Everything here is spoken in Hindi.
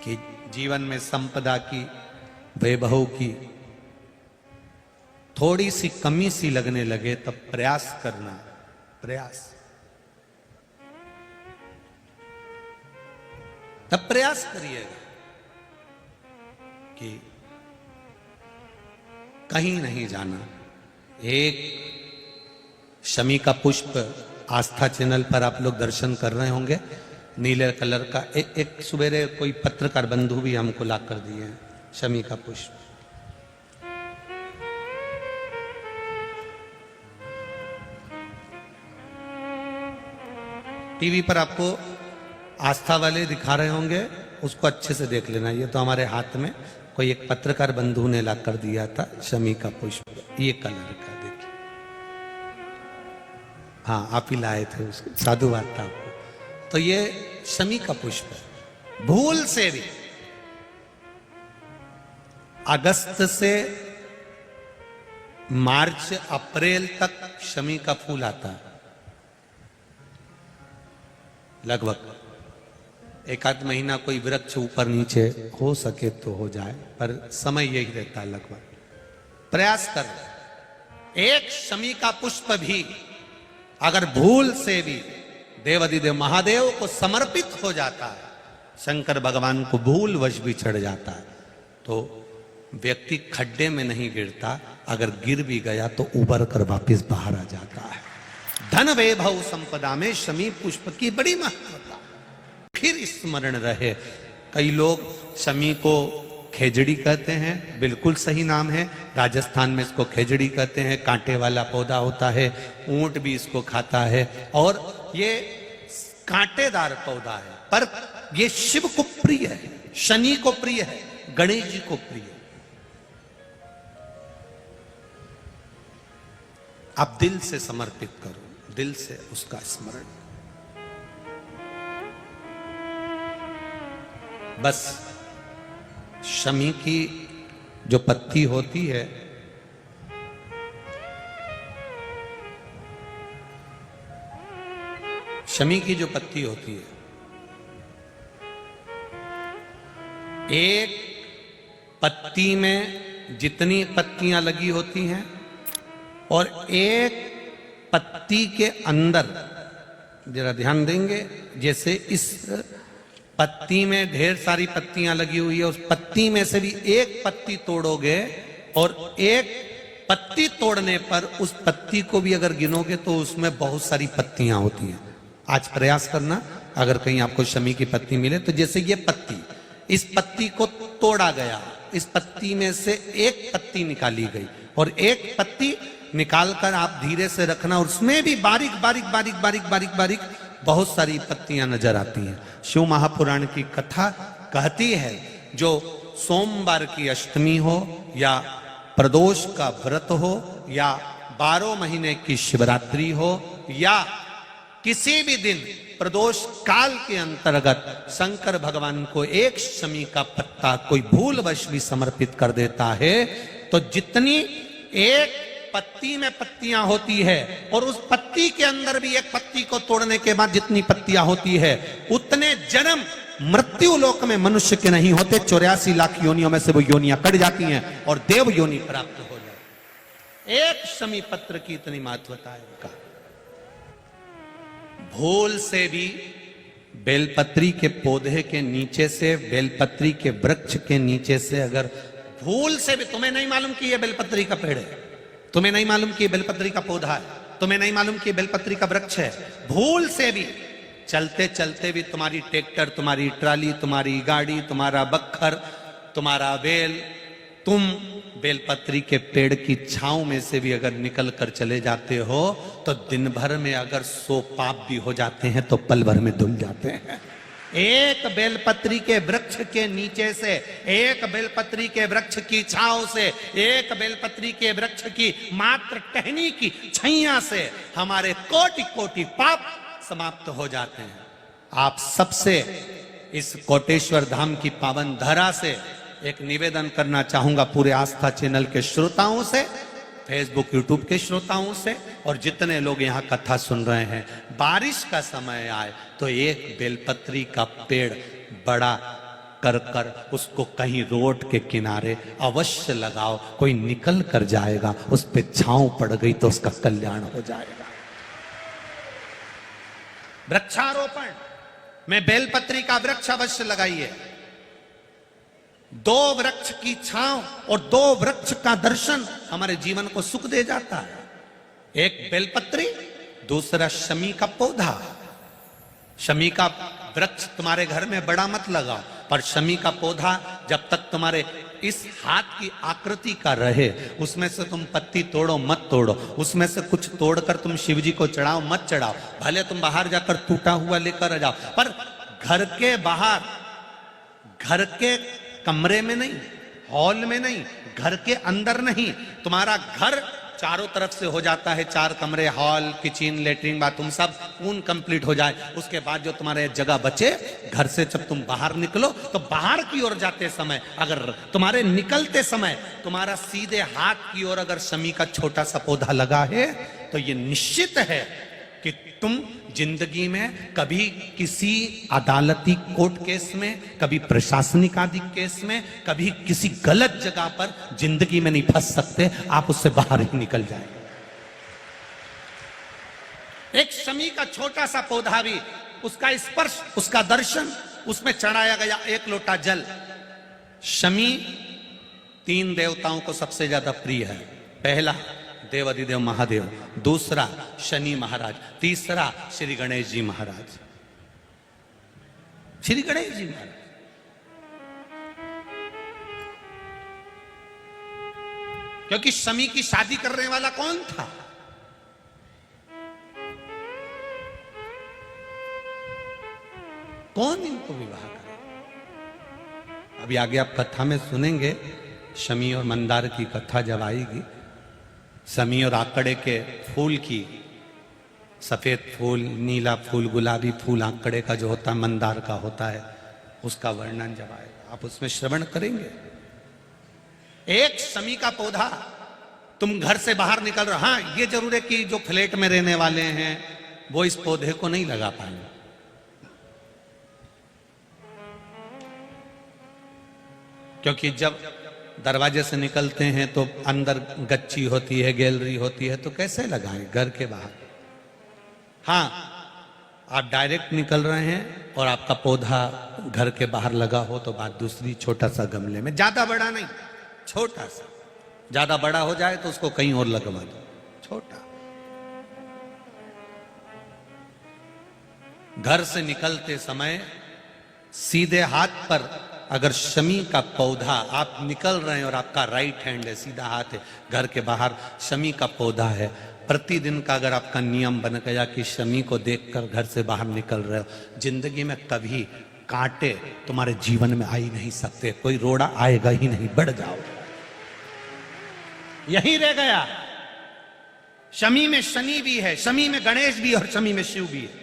कि जीवन में संपदा की, वैभव की थोड़ी सी कमी सी लगने लगे तब प्रयास करना, तब प्रयास करिएगा कि कहीं नहीं जाना। एक शमी का पुष्प आस्था चैनल पर आप लोग दर्शन कर रहे होंगे, नीले कलर का एक सुबेरे कोई पत्रकार बंधु भी हमको ला कर दिए हैं, शमी का पुष्प। टीवी पर आपको आस्था वाले दिखा रहे होंगे, उसको अच्छे से देख लेना। ये तो हमारे हाथ में कोई एक पत्रकार बंधु ने ला कर दिया था, शमी का पुष्प, ये कलर का देखिए। हाँ, आप ही लाए थे उसको, साधुवाद था आपको। तो ये शमी का पुष्प है। भूल से भी अगस्त से मार्च अप्रैल तक शमी का फूल आता है, लगभग एक आध महीना कोई वृक्ष ऊपर नीचे हो सके तो हो जाए, पर समय यही रहता है लगभग। प्रयास कर, एक शमी का पुष्प भी अगर भूल से भी देवाधिदेव महादेव को समर्पित हो जाता है, शंकर भगवान को भूल वश भी चढ़ जाता है, तो व्यक्ति खड्डे में नहीं गिरता, अगर गिर भी गया तो उबर कर वापस बाहर आ जाता है। धन वैभव संपदा में शमी पुष्प की बड़ी महत्वता फिर स्मरण रहे। कई लोग शमी को खेजड़ी कहते हैं, बिल्कुल सही नाम है। राजस्थान में इसको खेजड़ी कहते हैं, कांटे वाला पौधा होता है, ऊंट भी इसको खाता है और ये कांटेदार पौधा है, पर ये शिव को प्रिय है, शनि को प्रिय है, गणेश जी को प्रिय है। आप दिल से समर्पित करो, दिल से उसका स्मरण। बस शमी की जो पत्ती होती है, शमी की जो पत्ती होती है, एक पत्ती में जितनी पत्तियां लगी होती हैं और एक पत्ती के अंदर, जरा ध्यान देंगे, जैसे इस पत्ती में ढेर सारी पत्तियां लगी हुई है, उस पत्ती में से भी एक पत्ती तोड़ोगे और एक पत्ती तोड़ने पर उस पत्ती को भी अगर गिनोगे तो उसमें बहुत सारी पत्तियां होती हैं। आज प्रयास करना, अगर कहीं आपको शमी की पत्ती मिले तो जैसे ये पत्ती, इस पत्ती को तोड़ा गया, इस पत्ती में से एक पत्ती निकाली गई और एक पत्ती निकालकर आप धीरे से रखना, और उसमें भी बारीक बारीक बारीक बारीक बारीक बारीक बहुत सारी पत्तियां नजर आती हैं। शिव महापुराण की कथा कहती है, जो सोमवार की अष्टमी हो या प्रदोष का व्रत हो या 12 महीने की शिवरात्रि हो या किसी भी दिन प्रदोष काल के अंतर्गत शंकर भगवान को एक शमी का पत्ता कोई भूलवश भी समर्पित कर देता है, तो जितनी एक पत्ती में पत्तियां होती है और उस पत्ती के अंदर भी एक पत्ती को तोड़ने के बाद जितनी पत्तियां होती है, उतने जन्म मृत्यु लोक में मनुष्य के नहीं होते। 84 लाख योनियों में से वो योनियां कट जाती हैं और देव योनि प्राप्त हो जाती। एक शमी पत्र की इतनी महत्वता है उनका। भूल से भी बेलपत्री के पौधे के नीचे से, बेलपत्री के वृक्ष के नीचे से, अगर भूल से भी, तुम्हें नहीं मालूम कि यह बेलपत्री का पेड़ है, तुम्हें नहीं मालूम कि बेलपत्री का पौधा है, तुम्हें नहीं मालूम कि बेलपत्री का वृक्ष है, भूल से भी चलते चलते भी तुम्हारी ट्रैक्टर, तुम्हारी ट्राली, तुम्हारी गाड़ी, तुम्हारा बक्खर, तुम्हारा बेल, तुम बेलपत्री के पेड़ की छांव में से भी अगर निकल कर चले जाते हो तो दिन भर में अगर 100 पाप भी हो जाते हैं तो पल भर में धुल जाते हैं। एक बेलपत्री के वृक्ष के नीचे से, एक बेलपत्री के वृक्ष की छांव से, एक बेलपत्री के वृक्ष की मात्र टहनी की छैया से हमारे कोटि कोटि पाप समाप्त हो जाते हैं। आप सबसे इस कोटेश्वर धाम की पावन धरा से एक निवेदन करना चाहूंगा, पूरे आस्था चैनल के श्रोताओं से, फेसबुक यूट्यूब के श्रोताओं से, और जितने लोग यहाँ कथा सुन रहे हैं, बारिश का समय आए तो एक बेलपत्री का पेड़ बड़ा कर कर उसको कहीं रोड के किनारे अवश्य लगाओ, कोई निकल कर जाएगा, उस पे छांव पड़ गई तो उसका कल्याण हो जाएगा। वृक्षारोपण में बेलपत्री का वृक्ष अवश्य लगाइए। 2 वृक्ष की छांव और 2 वृक्ष का दर्शन हमारे जीवन को सुख दे जाता है। एक बेलपत्री, दूसरा शमी का पौधा। शमी का वृक्ष तुम्हारे घर में बड़ा मत लगाओ, पर शमी का पौधा जब तक तुम्हारे इस हाथ की आकृति का रहे, उसमें से तुम पत्ती तोड़ो मत तोड़ो, उसमें से कुछ तोड़कर तुम शिव जी को चढ़ाओ मत चढ़ाओ, भले तुम बाहर जाकर टूटा हुआ लेकर आ जाओ, पर घर के बाहर, घर के कमरे में नहीं, हॉल में नहीं, घर के अंदर नहीं। तुम्हारा घर चारों तरफ से हो जाता है, 4 कमरे, हॉल, किचन, लेटरिन, बाथरूम सब पूर्ण कंप्लीट हो जाए, उसके बाद जो तुम्हारे जगह बचे, घर से जब तुम बाहर निकलो तो बाहर की ओर जाते समय, अगर तुम्हारे निकलते समय तुम्हारा सीधे हाथ की ओर अगर शमी का छोटा सा पौधा लगा है, तो ये निश्चित है कि तुम जिंदगी में कभी किसी अदालती कोर्ट केस में, कभी प्रशासनिक आदि केस में, कभी किसी गलत जगह पर जिंदगी में नहीं फंस सकते, आप उससे बाहर ही निकल जाएंगे। एक शमी का छोटा सा पौधा भी, उसका स्पर्श, उसका दर्शन, उसमें चढ़ाया गया 1 लोटा जल। शमी 3 देवताओं को सबसे ज्यादा प्रिय है। पहला देवाधिदेव महादेव, दूसरा शनि महाराज, तीसरा श्री गणेश जी महाराज। श्री गणेश जी महाराज क्योंकि शमी की शादी करने वाला कौन था? कौन इनको विवाह करे? अभी आगे आप कथा में सुनेंगे, शमी और मंदार की कथा जब आएगी, शमी और आकड़े के फूल की, सफेद फूल, नीला फूल, गुलाबी फूल आकड़े का जो होता है, मंदार का होता है, उसका वर्णन जब आएगा आप उसमें श्रवण करेंगे। एक शमी का पौधा, तुम घर से बाहर निकल रहे, हाँ ये जरूर है कि जो फ्लैट में रहने वाले हैं वो इस पौधे को नहीं लगा पाएंगे, क्योंकि जब दरवाजे से निकलते हैं तो अंदर गच्ची होती है, गैलरी होती है, तो कैसे लगाएं घर के बाहर। हाँ, आप डायरेक्ट निकल रहे हैं और आपका पौधा घर के बाहर लगा हो तो बात दूसरी, छोटा सा गमले में, ज्यादा बड़ा नहीं, छोटा सा। ज्यादा बड़ा हो जाए तो उसको कहीं और लगवा दो, छोटा। घर से निकलते समय सीधे हाथ पर अगर शमी का पौधा, आप निकल रहे हैं और आपका राइट हैंड है, सीधा हाथ है, घर के बाहर शमी का पौधा है, प्रतिदिन का अगर आपका नियम बन गया कि शमी को देखकर घर से बाहर निकल रहे हो, जिंदगी में कभी कांटे तुम्हारे जीवन में आ ही नहीं सकते, कोई रोड़ा आएगा ही नहीं, बढ़ जाओ। यही रह गया। शमी में शनि भी है, शमी में गणेश भी और शमी में शिव भी है।